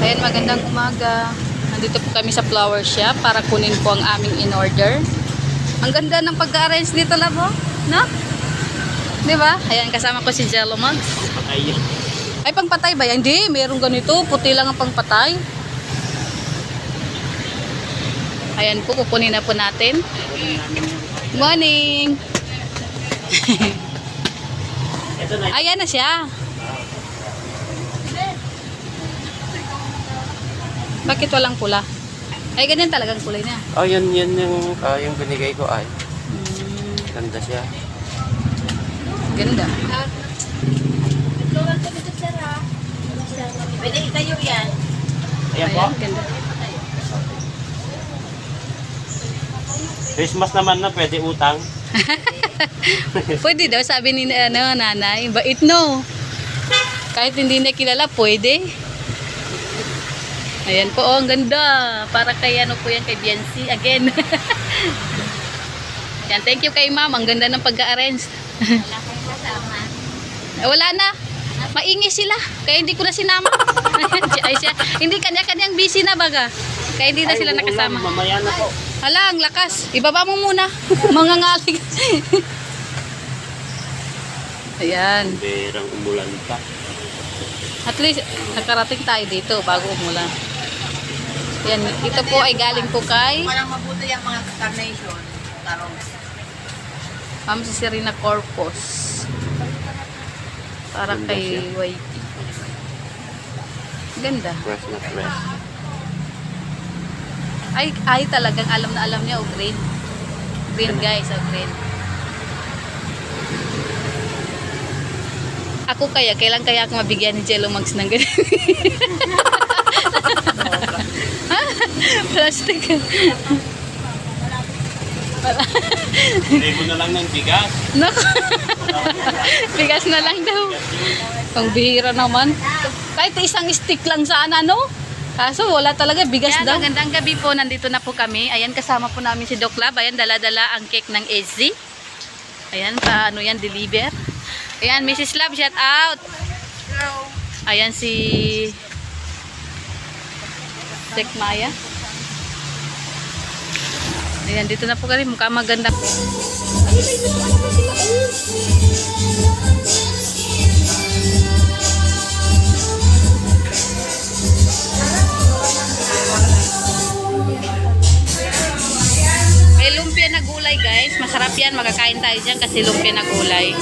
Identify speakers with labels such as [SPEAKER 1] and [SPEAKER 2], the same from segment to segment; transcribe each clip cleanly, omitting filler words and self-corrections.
[SPEAKER 1] Ayan, magandang umaga. Nandito po kami sa flower shop para kunin po ang aming in-order. Ang ganda ng pag-arrange dito, labo, no? Di ba? Ayan, kasama ko si Jello Mags. Ay, pangpatay ba yan? Hindi, mayroong ganito. Puti lang ang pangpatay. Ayan po, kukunin na po natin. Morning! Ayan na siya. Bakit walang pula? Ay, ganyan talagang kulay niya.
[SPEAKER 2] Oh, yun yung binigay ko ay. Ganda siya.
[SPEAKER 1] Ganda.
[SPEAKER 3] Pwede itayo yan.
[SPEAKER 2] Ayan po.
[SPEAKER 1] Ayan, ganda.
[SPEAKER 2] Christmas naman na, pwede utang.
[SPEAKER 1] Pwede daw, sabi ni nanay. Bait, no? Kahit hindi na kilala, pwede. Ayan po, oh, ang ganda. Para kay ano po yan, kay Biancy. Again. Yan, thank you kay ma'am. Ang ganda ng pag-arrange.
[SPEAKER 3] Wala kayong kasama.
[SPEAKER 1] Wala na. Maingay sila. Kaya hindi ko na sinama. Ay, siya. Hindi kanya-kanyang busy na baga. Kaya hindi na sila nakasama.
[SPEAKER 2] Mamaya na po.
[SPEAKER 1] Hala, ang lakas. Ibaba mo muna. Mga ngalig. Ayan.
[SPEAKER 2] Berang umulan pa.
[SPEAKER 1] At least, nakarating tayo dito bago umulan. Ayan, ito po ay galing po kay
[SPEAKER 3] Walang mabuti yung mga carnation. Tarong.
[SPEAKER 1] Ma'am si Serena Corpus. Para
[SPEAKER 2] Ganda
[SPEAKER 1] kay
[SPEAKER 2] siya.
[SPEAKER 1] YP. Ganda.
[SPEAKER 2] Fresh na fresh.
[SPEAKER 1] Ay talagang alam na alam niya, green. Green guys, green. Ako kailan kaya ako mabigyan ni Jello Mags ng ganyan? Plastic.
[SPEAKER 2] Hindi mo na lang ng bigas.
[SPEAKER 1] Naku. Bigas na lang daw. Pang bihira naman. Kahit isang stick lang sana, no? Kaso wala talaga, bigas daw. Magandang gabi po, nandito na po kami. Ayan, kasama po namin si Doc Lab. Ayan, dala-dala ang cake ng SZ. Ayan, paano yan, deliver. Ayan, Mrs. Lab, shout out.
[SPEAKER 3] Hello.
[SPEAKER 1] Ayan si Sek Maya. Ayan, dito na po kami. Mukhang maganda po. May lumpia na gulay, guys. Masarap yan. Makakain tayo dyan kasi lumpia na gulay.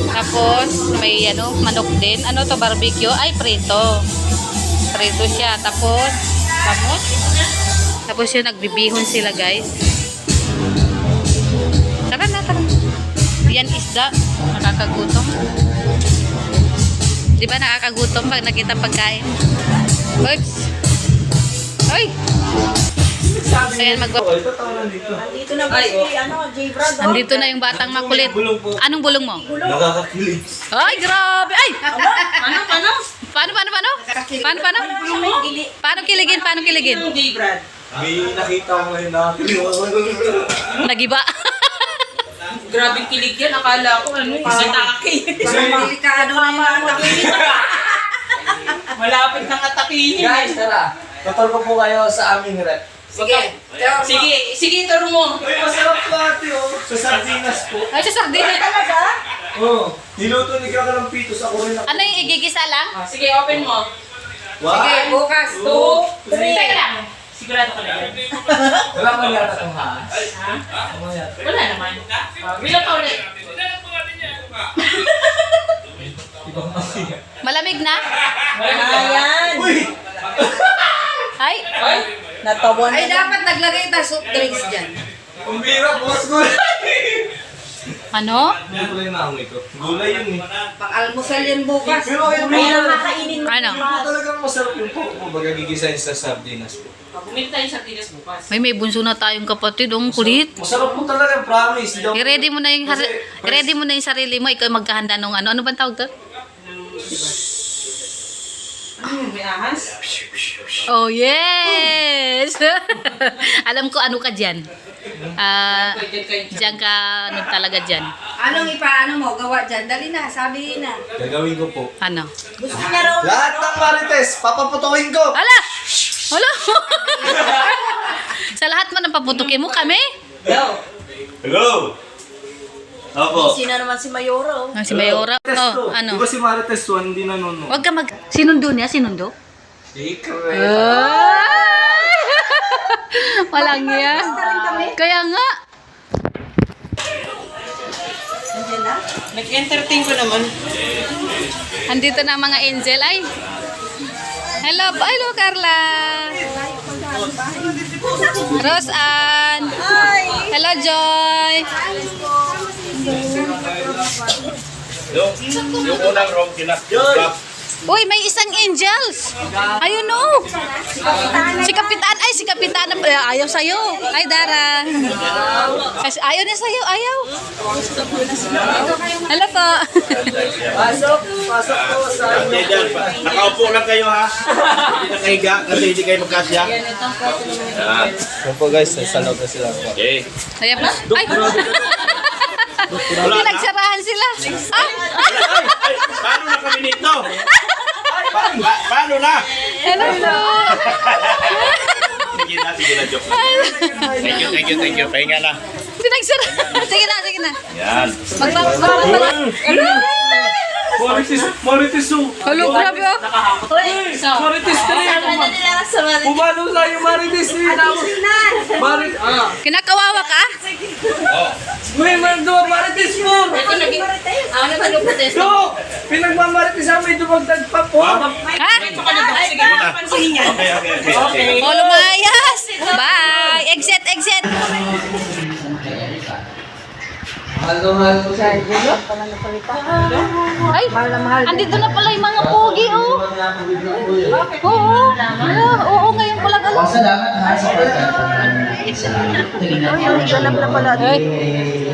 [SPEAKER 1] Tapos, may manok din. Ano to, barbecue? Ay, prito. Prito siya. Tapos, bangus. Tapos yun, nagbibihon sila, guys. Tara na, tara. Yan isda. Nakakagutom. Di ba nakakagutom pag nakita pagkain? Oops. Ay! Ayan,
[SPEAKER 3] Andito na ba si J-Brad?
[SPEAKER 1] Nandito na yung batang makulit. Anong bulong mo?
[SPEAKER 4] Nakakakilig.
[SPEAKER 1] Ay, grabe! Ay!
[SPEAKER 3] Ano?
[SPEAKER 1] Paano? Paano kiligin?
[SPEAKER 3] J-Brad.
[SPEAKER 4] May nakita ko ngayon nakakilig.
[SPEAKER 1] Nagiba.
[SPEAKER 3] Grabing kilig yan. Akala ko atake. Parang delikado na yung atake. Malapit ng atakihin.
[SPEAKER 4] Guys, tara. Tutor ko po kayo sa aming rep.
[SPEAKER 3] Sige, turo mo.
[SPEAKER 4] Ay, masarap lahat yun. Sa sardinas po.
[SPEAKER 1] Ay, sa sardina.
[SPEAKER 4] Oo. Niluto ni Kaka ng pitos. Ako rin ako.
[SPEAKER 1] Ano yung igigisa lang?
[SPEAKER 3] Sige, open mo.
[SPEAKER 4] One,
[SPEAKER 3] bukas. 2, 3. Teka lang. Sigurado ka na yan.
[SPEAKER 4] wala pa yata itong haas.
[SPEAKER 3] Ha?
[SPEAKER 4] Wala yata.
[SPEAKER 3] Wala naman. Bilang ka ulit.
[SPEAKER 4] Ibang masiya.
[SPEAKER 1] Malamig na?
[SPEAKER 3] Ayan.
[SPEAKER 4] Uy!
[SPEAKER 1] Ay!
[SPEAKER 3] Natawa na. Ay, dapat naglagay tayo soft drinks dyan.
[SPEAKER 4] Ang bira, bukas gulay.
[SPEAKER 1] Ano?
[SPEAKER 4] Hindi ko lang naamoy ko. Gulay yun eh.
[SPEAKER 3] Pang-almusal yan bukas.
[SPEAKER 4] Pero ayun,
[SPEAKER 3] Kaya
[SPEAKER 4] ayun.
[SPEAKER 3] makakainin mo.
[SPEAKER 1] Ano?
[SPEAKER 4] Pero talagang masarap yung po. Kumbaga gigisahin sa sardinas po.
[SPEAKER 3] Bumili tayo sa tigas bukas.
[SPEAKER 1] May bunso na tayong kapatid. Ang kulit.
[SPEAKER 4] Masarap po talaga, promise. Hindi ako-
[SPEAKER 1] I-ready mo na yung,
[SPEAKER 4] Kasi,
[SPEAKER 1] i-ready mo na yung sarili mo. Ikaw maghahanda nung ano. Ano bang tawag doon?
[SPEAKER 3] Ano yun? May ahas?
[SPEAKER 1] Oh, yes! Alam ko ano ka dyan. Diyan ka, ano talaga dyan?
[SPEAKER 3] Anong ipaano mo? Gawa dyan? Dali na, sabihin na.
[SPEAKER 4] Gagawin ko po.
[SPEAKER 1] Ano?
[SPEAKER 3] Gusto niya raw.
[SPEAKER 4] Lahat ng marites, papaputukin ko!
[SPEAKER 1] Ala! Wala! Sa lahat man ang paputukin mo kami?
[SPEAKER 4] Hello! Ako.
[SPEAKER 3] Sino naman si Mayoro?
[SPEAKER 1] Si Mayora?
[SPEAKER 4] Marites
[SPEAKER 1] Oh,
[SPEAKER 4] to.
[SPEAKER 1] ano?
[SPEAKER 4] Di ba si Marites to, hindi nanonood?
[SPEAKER 1] Huwag ka mag... Sinundo niya? Sinundo?
[SPEAKER 4] Secret.
[SPEAKER 1] Walang yan. Kaya nga.
[SPEAKER 3] Nag-entertain ko naman.
[SPEAKER 1] Andito na ang mga angel ay. Hello Carla. Roseanne. Hello Joy.
[SPEAKER 4] Yung unang room, kinap.
[SPEAKER 1] Uy, may isang angels. Ayun no. Si Kapitan ayaw sa'yo. Ay, Dara. Ayaw na sa'yo, ayaw. Hello po.
[SPEAKER 4] Pasok po sa
[SPEAKER 5] Nakaupo lang kayo ha. Hindi na kahiga kasi hindi kayo magkasya.
[SPEAKER 4] Yan po guys, sa loob na sila.
[SPEAKER 5] Okay.
[SPEAKER 1] Ayan po. Ay. Pinagsarahan sila. Ah.
[SPEAKER 5] Ay, paano na kami nito? Paano na?
[SPEAKER 1] Hello po.
[SPEAKER 5] Sige na, joke. Thank you. Pahinga na.
[SPEAKER 1] Pinagsarahan. Sige na.
[SPEAKER 5] Yan.
[SPEAKER 4] Marites to!
[SPEAKER 1] Hello, grabe oh.
[SPEAKER 4] Marites to rin! Pumalo na yung Marites eh! Marites!
[SPEAKER 1] Kinakawawa ka?
[SPEAKER 4] May mando! Marites mo! Do! Pinagmamarites kami dumagdag pa po!
[SPEAKER 1] Ha?
[SPEAKER 5] Okay.
[SPEAKER 1] O, lumayas. Bye. Exit.
[SPEAKER 4] Mahal ko sa
[SPEAKER 1] Ay, andito na pala yung mga pogi, oh. Oo, ngayon ko lang alam.
[SPEAKER 3] Ganap na pala.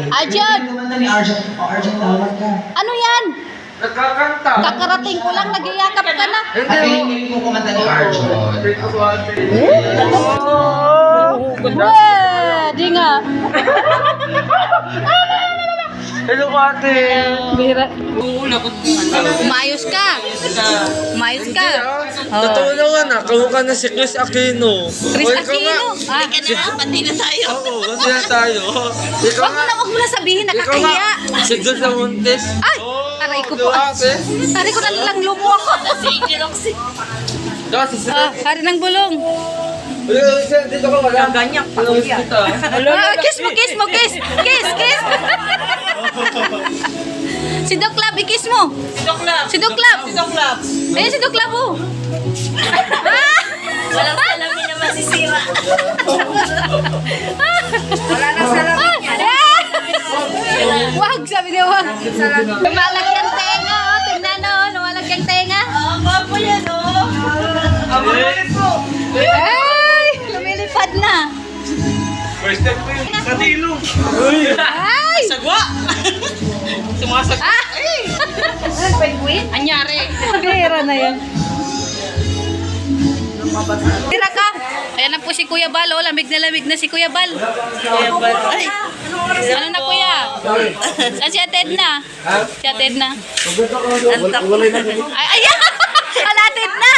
[SPEAKER 1] Ajad, ano yan?
[SPEAKER 4] Nagkakanta!
[SPEAKER 1] Kakarating ko lang, nagyayakap ka na.
[SPEAKER 6] Hindi po kumanta ni Arjun.
[SPEAKER 1] Di nga.
[SPEAKER 4] Hello ate!
[SPEAKER 1] Bira. Umayos ka.
[SPEAKER 4] Totoo naman ah, kamukha na si Chris Aquino.
[SPEAKER 1] Chris Aquino.
[SPEAKER 3] Pati na tayo.
[SPEAKER 4] Oo, ganti na tayo. Ikaw nga,
[SPEAKER 1] Wag mo na sabihin,
[SPEAKER 4] ikaw nga,
[SPEAKER 1] nakakahiya.
[SPEAKER 4] si Dul sa Montes.
[SPEAKER 1] Ay, aray ko po.
[SPEAKER 4] ate.
[SPEAKER 1] Aray ko na lang lumo ako.
[SPEAKER 4] Kasi sila.
[SPEAKER 1] Hari ng bulong.
[SPEAKER 4] Dito ka wala.
[SPEAKER 3] Ganyak pa.
[SPEAKER 1] Kiss mo. Si Doc Lab, i-kiss mo. Si Doc Lab. Ayun si Doc Lab, oh.
[SPEAKER 3] Walang salamin na masisira. Wala nang salamin yan.
[SPEAKER 1] Wag, sabi niya, wag. Lumalag yung tenga, oh. Tingnan, oh. Lumalag yung tenga.
[SPEAKER 3] Gwapo yan, oh.
[SPEAKER 1] Ay, lumilipad na.
[SPEAKER 5] First time ko yung katilong.
[SPEAKER 1] Ay!
[SPEAKER 3] Sagwa. Sumasag.
[SPEAKER 1] Ah!
[SPEAKER 3] Anyari.
[SPEAKER 1] Pera na yan. Tira ka. Ayan na po si Kuya Bal. Oh, lamig na si Kuya Bal.
[SPEAKER 3] Ay.
[SPEAKER 1] Ano na Kuya? Saan si Ate Edna? Si Ate Edna. Ay, ayan! Ala, Ate Edna!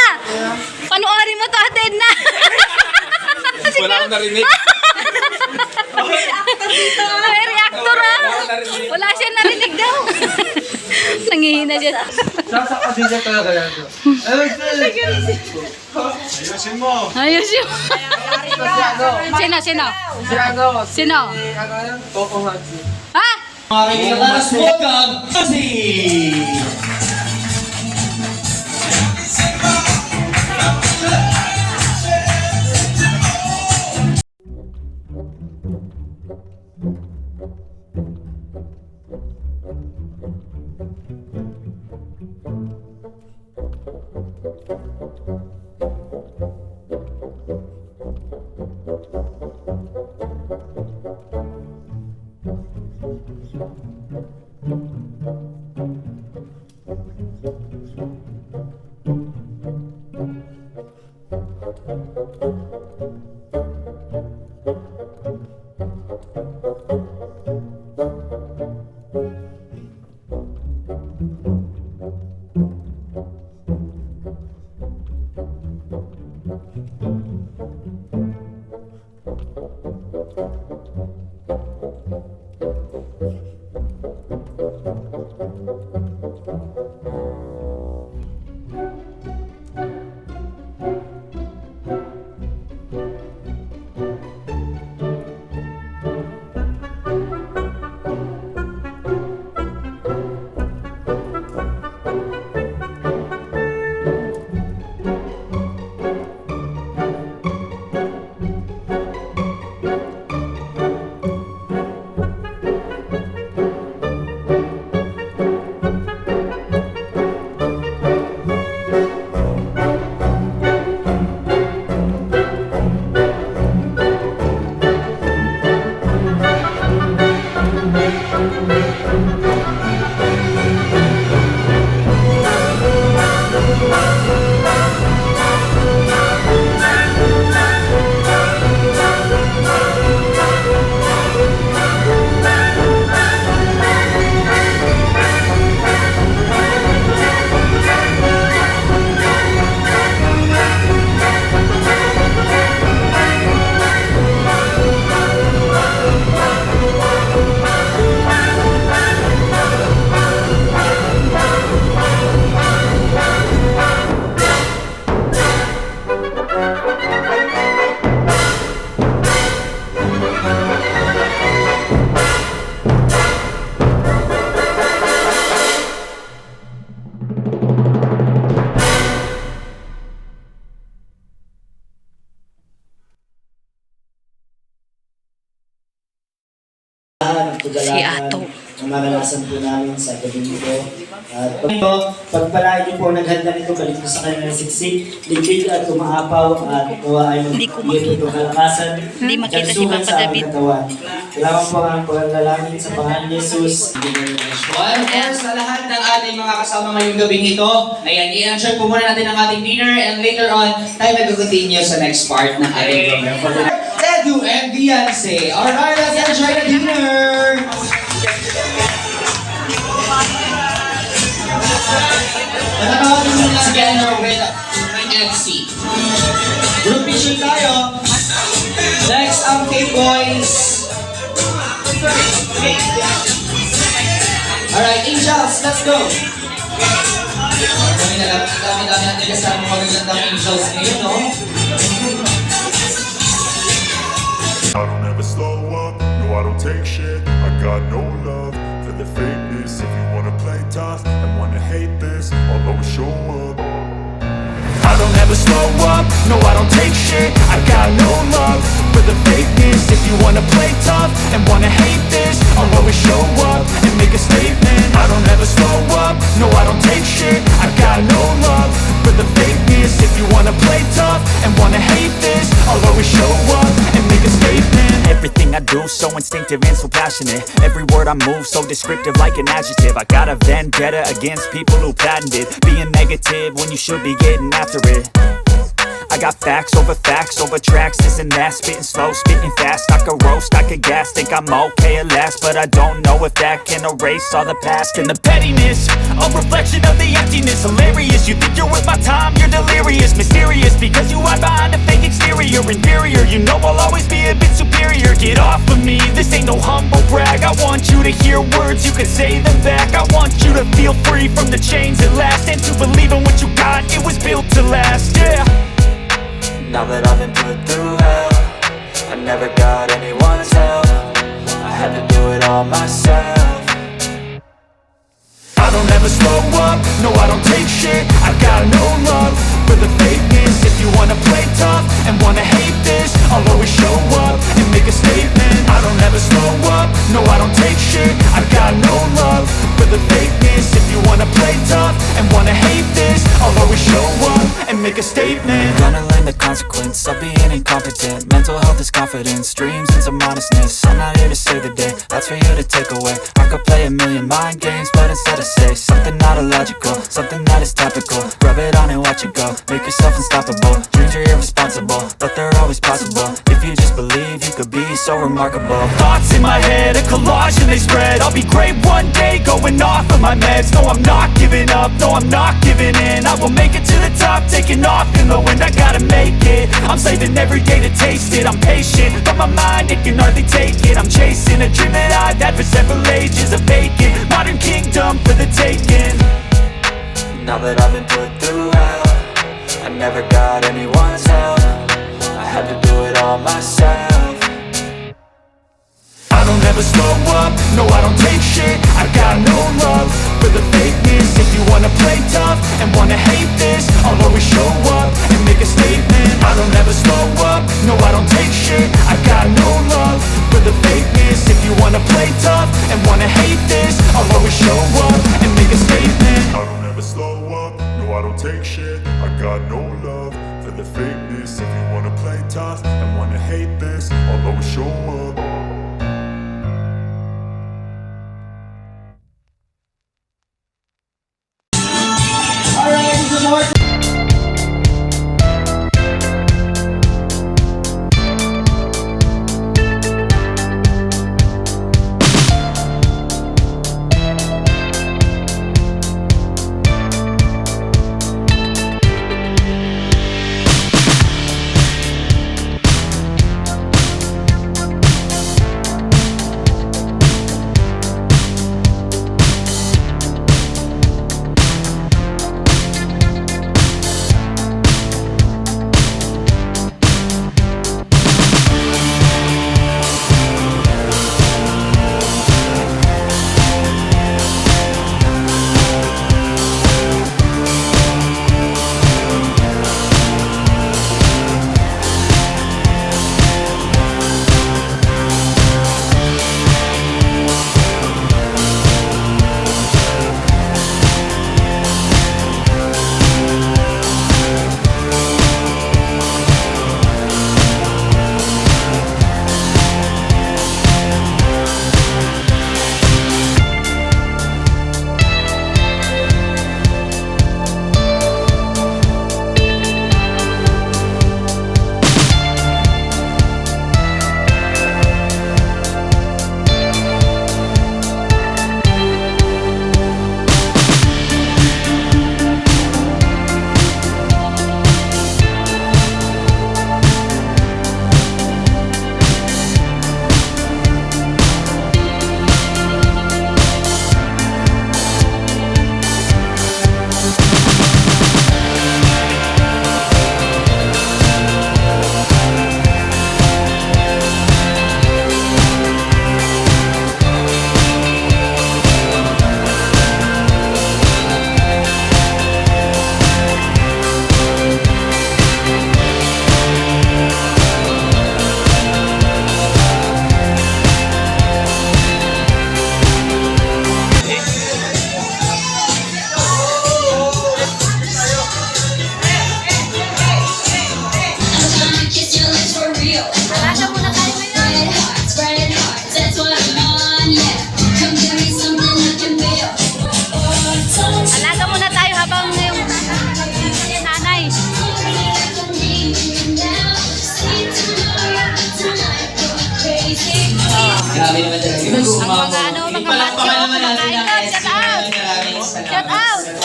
[SPEAKER 1] Panuorin mo to, Ate Edna!
[SPEAKER 4] Wala akong narinig.
[SPEAKER 1] May reactor ah! Wala siya narinig daw. Nangihina siya.
[SPEAKER 4] Sasaka din siya talaga yan.
[SPEAKER 5] Ayusin mo.
[SPEAKER 1] Ayos yun. Sino?
[SPEAKER 4] Si ano?
[SPEAKER 1] Sino?
[SPEAKER 4] Ano yan? Coco Hansi.
[SPEAKER 1] Ha?
[SPEAKER 7] kagalakan
[SPEAKER 1] Ato.
[SPEAKER 7] na maranasan po namin sa gabi nito. At pagpalain niyo po naghanda nito, balik po sa kanya ng siksik, ligpit at umaapaw at nawa ay magbigay po kalakasan.
[SPEAKER 1] Hindi makita si
[SPEAKER 7] kansuhan
[SPEAKER 1] Papa
[SPEAKER 7] sa aming
[SPEAKER 1] David.
[SPEAKER 7] katawan. Kailangan po ang paglalangin sa pangalan ni Jesus.
[SPEAKER 6] Well, of course, sa lahat ng ating mga kasama ngayong gabing ito, ayan, i-enjoy po muna natin ang ating dinner and later on, tayo mag-continue sa next part ng ating program for the Edu and Beyonce. Alright, let's enjoy the dinner! Matatawagin muna together with FC. Group picture tayo. Next, ang K-Boys. Alright, Angels, let's go! Dami natin kasama magagandang Angels ngayon, no?
[SPEAKER 8] I don't ever slow up, no I don't take shit. I got no love for the fakeness. If you wanna play tough and wanna hate this, I'll always show up. I don't ever slow up, no I don't take shit. I got no love for the fakeness. If you wanna play tough and wanna hate this, I'll always show up and make a statement. I don't ever slow up, no I don't take shit. I got no love for the fakeness. If you wanna play tough and wanna hate this, I'll always show up and make a statement.
[SPEAKER 9] Everything I do so instinctive and so passionate. Every word I move so descriptive like an adjective. I got a vendetta against people who patented being negative when you should be getting after it. I got facts over tracks, this and that. Spitting slow, spitting fast. I could roast, I could gas. Think I'm okay at last, but I don't know if that can erase all the past. And the pettiness, a reflection of the emptiness. Hilarious, you think you're worth my time, you're delirious. Mysterious, because you hide behind a fake exterior. Inferior, you know I'll always be a bit superior. Get off of me, this ain't no humble brag. I want you to hear words, you can say them back. I want you to feel free from the chains at last, and to believe in what you got, it was built to last, yeah.
[SPEAKER 10] Now that I've been put through hell, I never got anyone's help. I had to do it all myself.
[SPEAKER 8] I don't ever slow up, no I don't take shit. I got no love for the fakeness. If you wanna play tough and wanna hate this, I'll always show up and make a statement. I don't ever slow up, no I don't take shit. I got no love for the fakeness. If you wanna play tough and wanna hate this, I'll always show up and make a statement.
[SPEAKER 10] Gonna learn the consequence of being incompetent. Mental health is confidence, dreams and some modestness. I'm not here to save the day, that's for you to take away. I could play a million mind games, but instead I say something not illogical, something that is topical. Rub it on and watch it go, make yourself unstoppable. Dreams are irresponsible, but they're always possible. If you just believe, you could be so remarkable.
[SPEAKER 9] Thoughts in my head, a collage and they spread. I'll be great one day, going off of my meds. No, I'm not giving up, no, I'm not giving in. I will make it to the top, taking off in the wind. I gotta make it, I'm saving every day to taste it. I'm patient, but my mind, it can hardly take it. I'm chasing a dream that I've had for several ages. A vacant, modern kingdom for the taking.
[SPEAKER 10] Now that I've been put through hell, I never got anyone's help. I had to do it all myself.
[SPEAKER 8] I don't ever slow up, no I don't take shit. I got no love for the fakeness. If you wanna play tough and wanna hate this, I'll always show up and make a statement. I don't ever slow up, no I don't take shit. I got no love for the fakeness. If you wanna play tough and wanna hate this, I'll always show up and make a statement. I don't ever slow up, no I don't take shit. I got no love for the fakeness. If you wanna play tough and wanna hate this, I'll always show up.
[SPEAKER 6] Alright, good morning.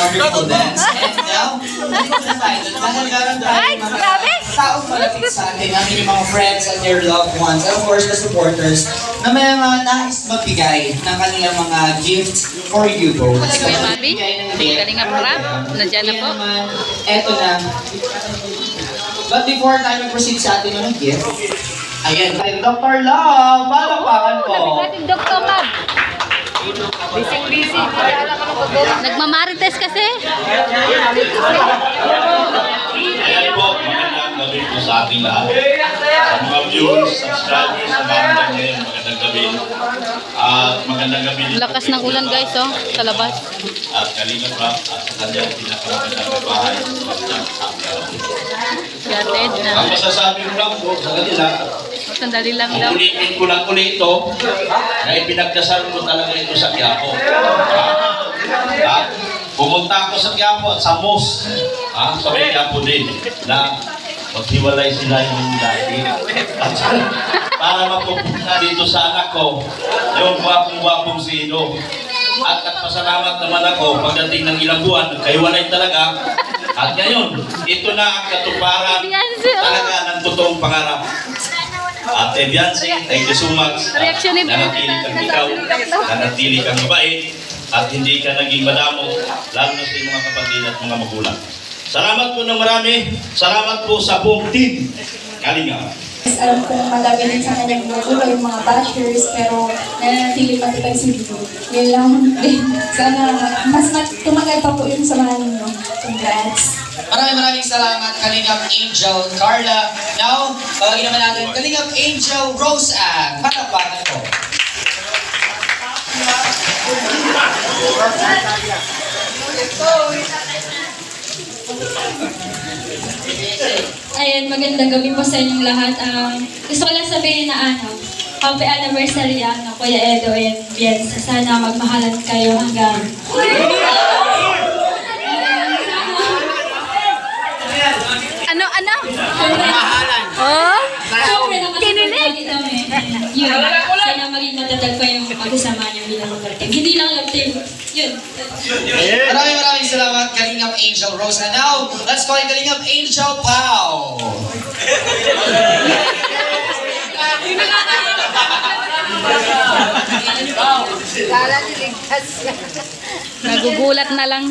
[SPEAKER 6] wonderful dance. And now, dahil meron
[SPEAKER 1] Ay,
[SPEAKER 6] tayong mga
[SPEAKER 1] grabe!
[SPEAKER 6] taong malapit sa atin, ang inyong mga friends and your loved ones, and of course, the supporters, na may mga nais magbigay ng kanilang mga gifts for you both.
[SPEAKER 1] Si Kuya Bobby, galing nga prap, nandiyan na po.
[SPEAKER 6] Eto na. But before tayo mag-proceed sa ating mga gift, ayan, Dr. Love, palakpakan po.
[SPEAKER 1] Dr. Love. Busy. Nagmamarites kasi.
[SPEAKER 5] Ayan po, magandang gabi po sa ating lahat. Sa mga viewers, subscribers, sa mga ngayon, magandang gabi. At magandang gabi din.
[SPEAKER 1] Lakas ng ulan guys, oh, sa labas.
[SPEAKER 5] At Kalinga Prab at sa kanyang pinakamagandang bahay.
[SPEAKER 1] Gated na.
[SPEAKER 5] Ang masasabi ko lang po sa kanila,
[SPEAKER 1] Sandali lang daw.
[SPEAKER 5] ulitin ko lang ulit ito, na ipinagdasal ko talaga ito sa Quiapo. Pumunta ako sa Quiapo at sa MOS, sa may Quiapo din, na maghiwalay sila yung dati. At para mapupunta dito sa anak ko, yung gwapong-gwapong si Ido. At pasalamat naman ako, pagdating ng ilang buwan, nagkaiwalay talaga. At ngayon, ito na ang katuparan talaga ng totoong pangarap. Ate Biancy, thank you so much. Nanatili kang ikaw, nanatili kang mabait, at hindi ka naging madamo, lalo na sa iyong mga kapatid at mga magulang. Salamat po ng marami. Salamat po sa buong team. Kalinga.
[SPEAKER 11] Alam kong malaga din sa kanyang magulo yung mga bashers, pero nananatili matipag si Dito. Yun lang din. Sana mas tumagal pa po yung samahan ninyo. Congrats!
[SPEAKER 6] Maraming salamat, Kalingap Angel Carla. Now, pagiging naman natin, Kalingap Angel Rose Ann. Palakpakan po.
[SPEAKER 11] Ayan, magandang gabi po sa inyong lahat. Gusto ko lang sabihin na happy anniversary Kuya Edo and Bianca. Sana magmahalan kayo hanggang...
[SPEAKER 1] Ano? Oh? Kinilig!
[SPEAKER 11] Yun, sana maging matatag pa yung pag-usama niyo bilang mag-team. Hindi lang yung team. Yun.
[SPEAKER 6] Maraming salamat, Kalingap Angel Rose. And now, let's call it Kalingap Angel Pao.
[SPEAKER 1] Nagugulat na lang.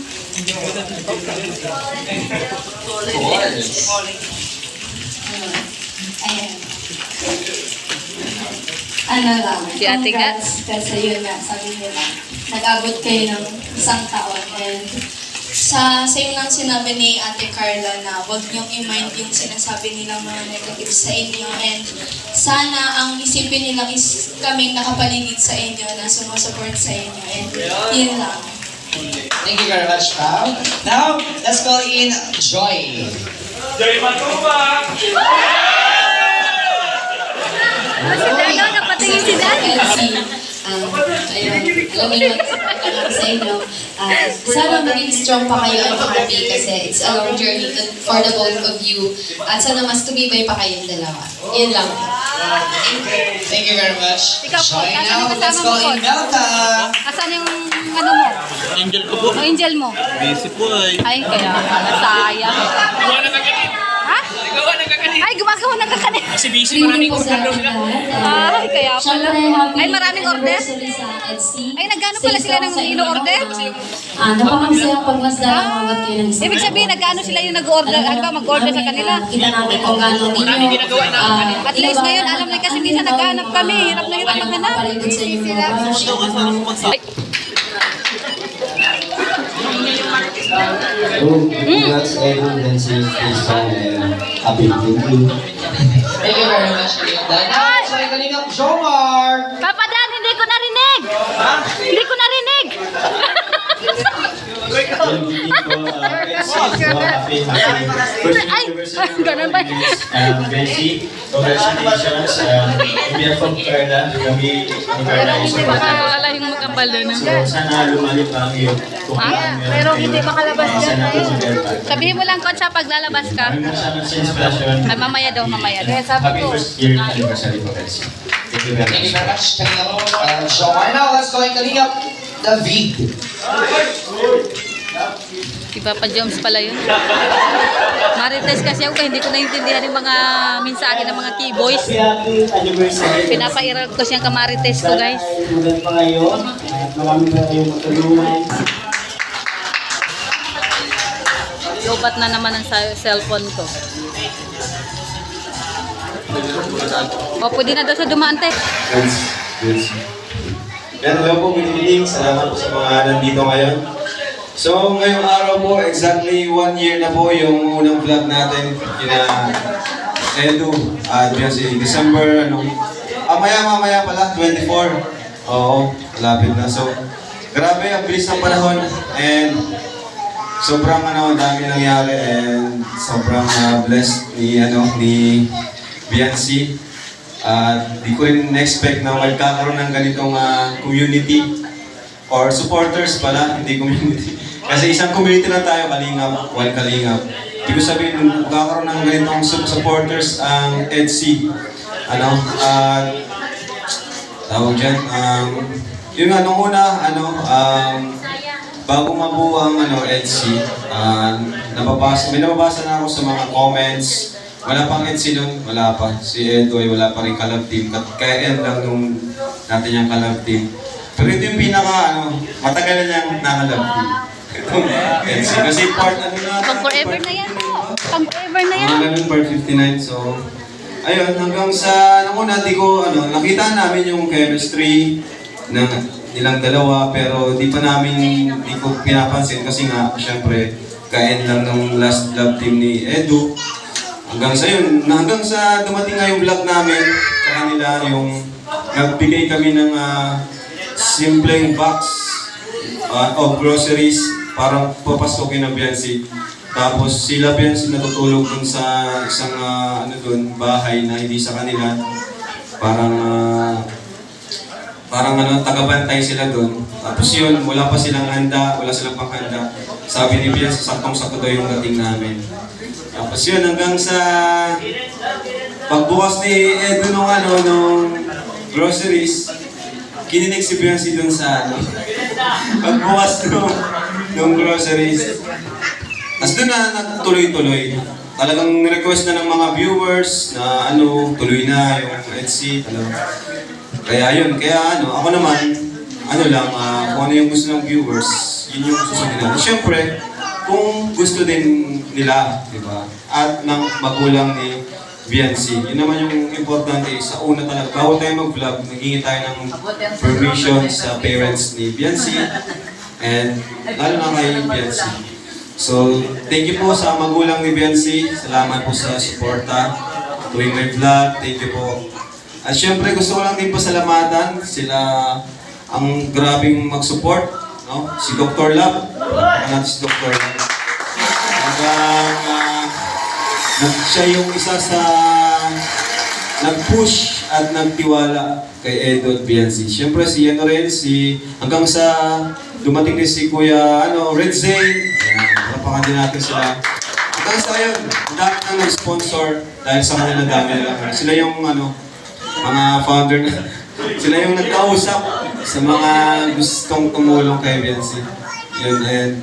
[SPEAKER 11] Ayan. Ano lang,
[SPEAKER 1] Si Ate
[SPEAKER 11] congrats, kasi yun nga, sabi nila, nag-abot kayo ng isang taon, and same lang sinabi ni Ate Carla na huwag niyong i-mind yung sinasabi nilang mga negative sa inyo, and sana ang isipin nila is kaming nakapaligid sa inyo na sumusupport sa inyo, and yun lang.
[SPEAKER 6] Thank you very much, Pao. Now, let's call in Joy.
[SPEAKER 5] Joy Matuba!
[SPEAKER 1] Si Dano, napatingin si Dano.
[SPEAKER 11] Ayun, alam niyo, sa inyo, sana maging strong pa kayo and happy kasi it's a long journey for the both of you. At sana mas tumibay pa kayong dalawa. Yun lang.
[SPEAKER 6] Thank you very much.
[SPEAKER 1] Ikaw po,
[SPEAKER 6] Joy.
[SPEAKER 1] asan
[SPEAKER 6] Now,
[SPEAKER 1] yung
[SPEAKER 6] let's
[SPEAKER 1] kasama
[SPEAKER 6] call
[SPEAKER 1] mo
[SPEAKER 6] in
[SPEAKER 1] po?
[SPEAKER 6] Melka.
[SPEAKER 1] Asan yung ano mo?
[SPEAKER 5] Angel ko po.
[SPEAKER 1] Ang angel mo?
[SPEAKER 5] Busy po ay.
[SPEAKER 1] Ay, kaya sayang.
[SPEAKER 5] Gawa na kakanin.
[SPEAKER 1] Ha?
[SPEAKER 5] Gawa na kakanin.
[SPEAKER 1] Ay, gumagawa ng kakanin.
[SPEAKER 5] Kasi busy, maraming order daw sila.
[SPEAKER 1] Ay, kaya pala. Ay, maraming order? Ay, nagkano pala sila ng ino-order?
[SPEAKER 11] Napakamisayang pagmasdan ang mga kayo ng
[SPEAKER 1] Ibig sabihin, nagkano sila yung nag-order? Ano ba, mag-order sa kanila?
[SPEAKER 11] Kita natin kung gano'n ninyo.
[SPEAKER 1] At least ngayon, alam na kasi minsan naghahanap kami. Hirap na hirap maghanap.
[SPEAKER 11] Paligid sa inyo mga bash.
[SPEAKER 1] Ay,
[SPEAKER 7] Congrats everyone and see you happy birthday.
[SPEAKER 6] Thank you very much, Linda. Now, let's call in Kalingap Jomar.
[SPEAKER 1] Papa Dan, hindi ko narinig! Hindi ko narinig! Ganun ba?
[SPEAKER 7] Bessie, congratulations. On behalf of Carla, kami ni Carla is
[SPEAKER 1] Wala yung magkabalo na.
[SPEAKER 7] so sana lumalim pa ang iyong
[SPEAKER 1] Pero hindi makalabas dyan. Sabihin mo lang, Coach, pag lalabas ka.
[SPEAKER 7] Sana sa inspirasyon.
[SPEAKER 1] Ay, mamaya daw, mamaya. Kaya sabi
[SPEAKER 7] Happy
[SPEAKER 1] ko,
[SPEAKER 7] first year anniversary po, Bessie. Thank you very
[SPEAKER 6] Thank you
[SPEAKER 7] much.
[SPEAKER 6] very much, Kalingap Jomar. Now, let's call in Kalingap David.
[SPEAKER 1] Si Papa Joms pala yun. Marites kasi ako, kaya hindi ko naintindihan yung mga mensahe ng mga keyboys.
[SPEAKER 7] Happy anniversary.
[SPEAKER 1] Pinapairal ko siyang kamarites ko, guys.
[SPEAKER 7] Magandang pa kayo. At marami pa kayong matulungan.
[SPEAKER 1] Lobat na naman ang cellphone ko. O, pwede na daw sa dumaan, te.
[SPEAKER 12] Hello po, good evening. Salamat po sa mga nandito ngayon. So, ngayong araw po, exactly 1 year na po yung unang vlog natin kina Edu at si December, mamaya pala, 24. Oo, malapit na. So, grabe, ang bilis ng panahon and sobrang dami nangyari and sobrang blessed ni Biancy. Di ko rin na-expect na magkakaroon ng ganitong community or supporters pala, hindi community. Kasi isang community lang tayo, Kalingap, one Kalingap. Hindi ko sabihin, magkakaroon ng ganitong supporters ang EDC. Tawag dyan, yun nga, nung una, bago mabuo ang EDC, may nababasa na ako sa mga comments. Wala pang EDC nun, wala pa. Si Edo ay wala pa rin collab team. Kaya end lang nung natin yung collab team. Pero ito yung matagal na niyang nakalab team. Itong EDC. Kasi part na.
[SPEAKER 1] Pang forever na yan po. Pang forever na yan.
[SPEAKER 12] Mga ganun, part 59. So, ayun, hanggang sa, nakita namin yung chemistry ng nilang dalawa. Pero di ko pinapansin kasi nga, syempre, ka-end lang ng last love team ni Edu. Hanggang sa dumating nga yung vlog namin sa kanila, yung nagbigay kami ng simpleng box of groceries para papasokin ng Biancy. Tapos sila Biancy natutulog dun sa isang bahay na hindi sa kanila. Parang tagabantay sila dun. Tapos yun, wala pa silang handa, wala silang panghanda. Sabi ni Biancy, saktong-sakto daw yung dating namin. Tapos yun, hanggang sa pagbukas ni Edu nung groceries, kininig si Biancy dun sa pagbukas nung groceries. Tapos dun na nagtuloy-tuloy. Talagang request na ng mga viewers na tuloy na yung EDC. Kaya yun, ako naman, kung ano yung gusto ng viewers, yun yung susundin natin. Siyempre, kung gusto din nila, di ba? At ng magulang ni Biancy. Yun naman yung importante. Sa una talaga, bawal tayo mag-vlog, naghingi tayo ng permission sa parents ni Biancy and lalo na kay Biancy. So, thank you po sa magulang ni Biancy. Salamat po sa suporta tuwing may vlog. Thank you po. At syempre, gusto ko lang din pasalamatan sila ang grabing mag-support. Si Dr. Love. Si Dr. Love. Siya yung isa sa nag-push at nagtiwala kay Edo at Biancy. Siyempre si rin, hanggang sa dumating din si Kuya Red Zane. Napakan din natin sila. Hanggang sa yun, ang dami nang nag-sponsor dahil sa kanila dami lang. Sila yung mga founder na. Sila yung nagkausap sa mga gustong tumulong kay Biancy. Yun.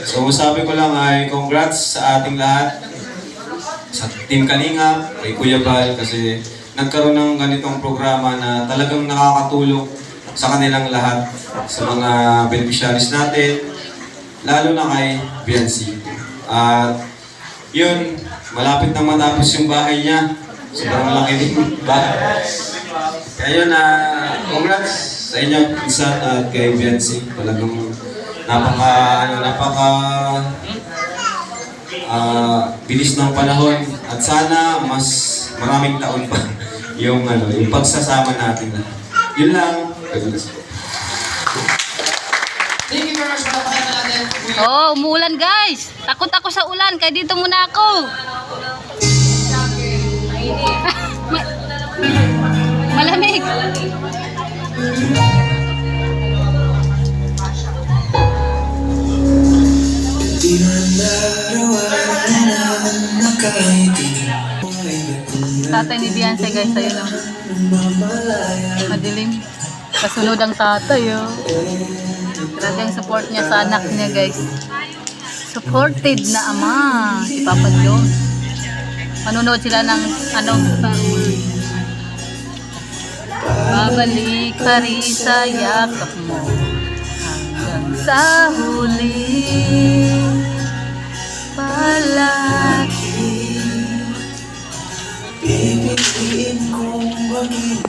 [SPEAKER 12] So, masabi ko lang ay congrats sa ating lahat. Sa Team Kalingap, kay Kuya Bal, kasi nagkaroon ng ganitong programa na talagang nakakatulong sa kanilang lahat, sa mga beneficiaries natin, lalo na kay Biancy. At yun, malapit na matapos yung bahay niya. Sobrang laki din bahay. Kaya yun, congrats sa inyo, Insan at kay Biancy. Talagang bilis ng panahon at sana mas maraming taon pa yung pagsasama natin. Yun lang.
[SPEAKER 6] Thank you very much for napakita natin.
[SPEAKER 1] Oh, umuulan guys. Takot ako sa ulan, kaya dito muna ako. Malamig. Tatay ni Biancy guys, ayun o. Madilim. Kasunod ang tatay o. Grabe ang support niya sa anak niya guys. Supported na ama, si Papa Diyos. Manonood sila ng babalik pa rin sa yakap mo hanggang sa huli palagi. Pipiliin kong maging